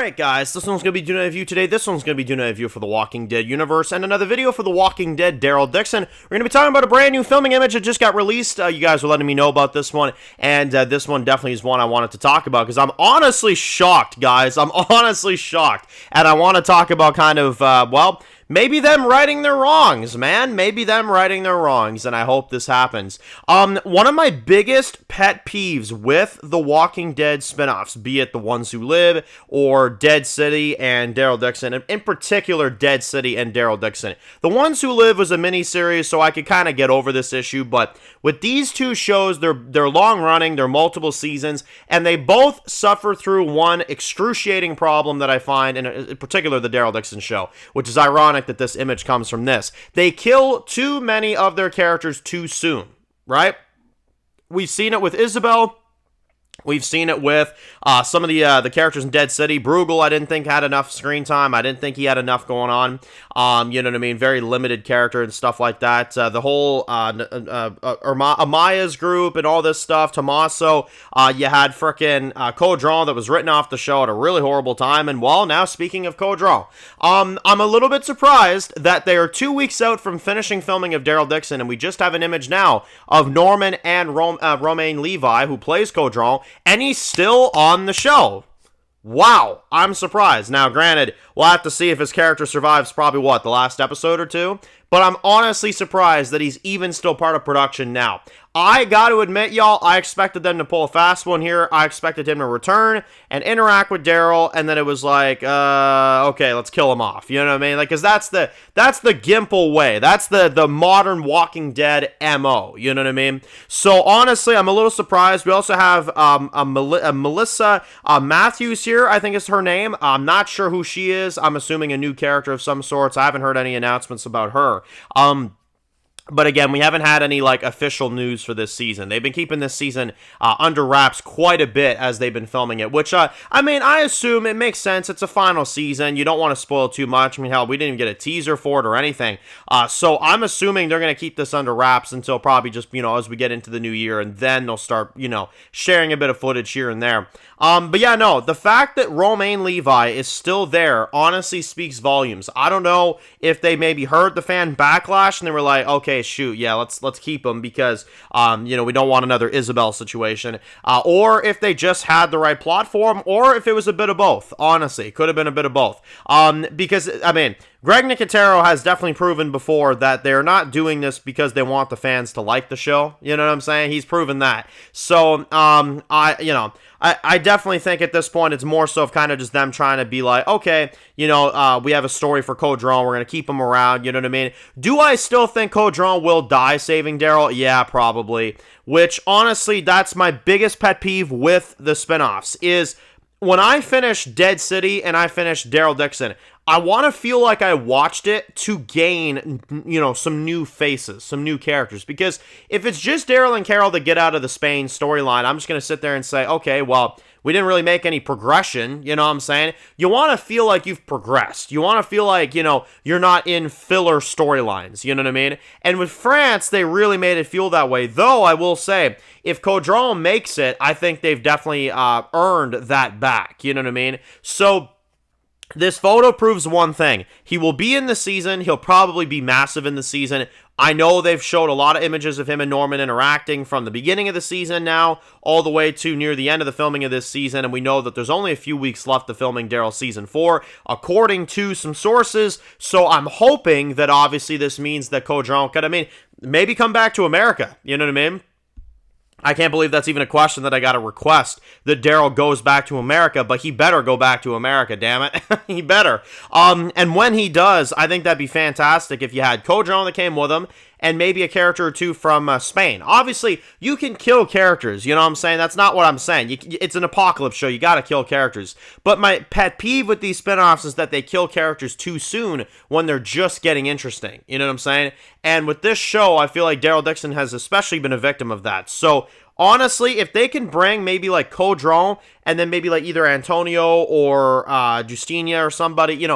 Alright guys, this one's going to be doing a review today. This one's going to be doing a review for the Walking Dead universe and another video for the Walking Dead Daryl Dixon. We're going to be talking about a brand new filming image that just got released. You guys were letting me know about this one, and this one definitely is one I wanted to talk about because I'm honestly shocked, guys. I'm honestly shocked, and I want to talk about kind of, well, maybe them righting their wrongs, man. Maybe them righting their wrongs, and I hope this happens. One of my biggest pet peeves with the Walking Dead spinoffs, be it The Ones Who Live or Dead City and Daryl Dixon, and in particular Dead City and Daryl Dixon. The Ones Who Live was a miniseries, so I could kind of get over this issue, but with these two shows, they're long-running, they're multiple seasons, and they both suffer through one excruciating problem that I find, in particular the Daryl Dixon show, which is ironic that this image comes from this. They kill too many of their characters too soon, right? We've seen it with Isabel. We've seen it with some of the characters in Dead City. Bruegel, I didn't think had enough screen time. I didn't think he had enough going on. You know what I mean? Very limited character and stuff like that. The whole Amaya's group and all this stuff. Tommaso. You had frickin' Codron that was written off the show at a really horrible time. And well, now speaking of Codron, I'm a little bit surprised that they are 2 weeks out from finishing filming of Daryl Dixon, and we just have an image now of Norman and Romain Levi, who plays Codron, and he's still on the show. Wow, I'm surprised. Now, granted, we'll have to see if his character survives probably, the last episode or two? But I'm honestly surprised that he's even still part of production now. I got to admit, y'all, I expected them to pull a fast one here. I expected him to return and interact with Daryl, and then it was like, okay, let's kill him off. You know what I mean? Like, because that's the Gimple way. That's the modern Walking Dead MO. You know what I mean? So, honestly, I'm a little surprised. We also have Melissa Matthews here, I think is her name. I'm not sure who she is. I'm assuming a new character of some sorts. I haven't heard any announcements about her. But again, we haven't had any, official news for this season. They've been keeping this season under wraps quite a bit as they've been filming it, which, I assume it makes sense. It's a final season. You don't want to spoil too much. I mean, hell, we didn't even get a teaser for it or anything. So I'm assuming they're going to keep this under wraps until probably just, as we get into the new year, and then they'll start, sharing a bit of footage here and there. But yeah, no, the fact that Romain Levi is still there honestly speaks volumes. I don't know if they maybe heard the fan backlash and they were like, okay, shoot, yeah, let's keep him because, we don't want another Isabel situation, or if they just had the right plot for him, or if it was a bit of both. Honestly, could have been a bit of both. Because, Greg Nicotero has definitely proven before that they're not doing this because they want the fans to like the show. You know what I'm saying? He's proven that. So, I definitely think at this point it's more so of kind of just them trying to be like, okay, we have a story for Codron, we're going to keep him around, you know what I mean? Do I still think Codron will die saving Daryl? Yeah, probably. Which, honestly, that's my biggest pet peeve with the spinoffs, is when I finish Dead City and I finish Daryl Dixon, I want to feel like I watched it to gain, some new faces, some new characters. Because if it's just Daryl and Carol that get out of the Spain storyline, I'm just going to sit there and say, okay, well, we didn't really make any progression, you know what I'm saying? You want to feel like you've progressed. You want to feel like, you're not in filler storylines, you know what I mean? And with France, they really made it feel that way. Though, I will say, if Codron makes it, I think they've definitely earned that back, you know what I mean? So this photo proves one thing. He will be in the season. He'll probably be massive in the season. I know they've showed a lot of images of him and Norman interacting from the beginning of the season now, all the way to near the end of the filming of this season, and we know that there's only a few weeks left of filming Daryl Season 4, according to some sources, so I'm hoping that obviously this means that Codron could, maybe come back to America, you know what I mean? I can't believe that's even a question that I got to request, that Daryl goes back to America, but he better go back to America, damn it. He better. And when he does, I think that'd be fantastic if you had Codron that came with him, and maybe a character or two from Spain. Obviously, you can kill characters, you know what I'm saying? That's not what I'm saying. It's an apocalypse show, you gotta kill characters. But my pet peeve with these spinoffs is that they kill characters too soon when they're just getting interesting, you know what I'm saying? And with this show, I feel like Daryl Dixon has especially been a victim of that. So, honestly, if they can bring maybe Codron and then maybe either Antonio or Justinia or somebody,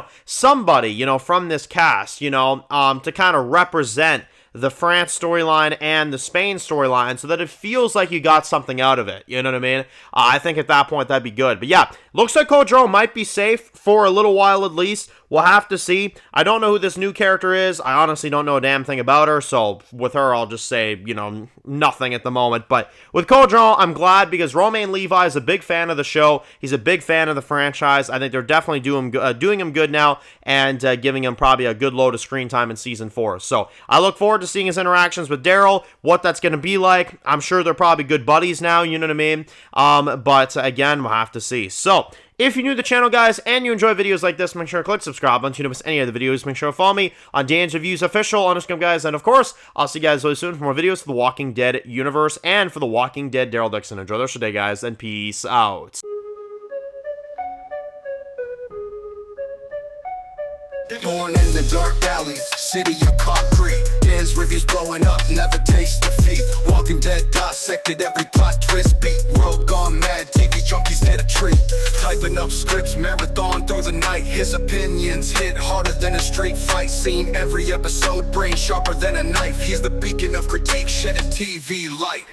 from this cast, to kind of represent the France storyline and the Spain storyline so that it feels like you got something out of it. You know what I mean? I think at that point that'd be good. But yeah, looks like Codron might be safe for a little while at least. We'll have to see. I don't know who this new character is. I honestly don't know a damn thing about her, so with her, I'll just say, you know, nothing at the moment. But with Codron, I'm glad because Romain Levi is a big fan of the show. He's a big fan of the franchise. I think they're definitely doing him good now and giving him probably a good load of screen time in Season 4. So I look forward to seeing his interactions with Daryl, what that's going to be like. I'm sure they're probably good buddies now, you know what I mean? But again, we'll have to see. So, if you're new to the channel, guys, and you enjoy videos like this, make sure to click subscribe button so you don't miss any of the videos. Make sure to follow me on Dan's Reviews Official on Instagram, guys. And, of course, I'll see you guys really soon for more videos for the Walking Dead universe and for the Walking Dead Daryl Dixon. Enjoy the rest of the day, guys, and peace out. Born in the dark alleys, city of concrete. Dan's reviews blowing up, never taste defeat. Walking Dead dissected every plot twist beat. World gone mad, TV junkies hit a treat. Typing up scripts, marathon through the night. His opinions hit harder than a street fight scene. Every episode, brain sharper than a knife. He's the beacon of critique, shedding TV light.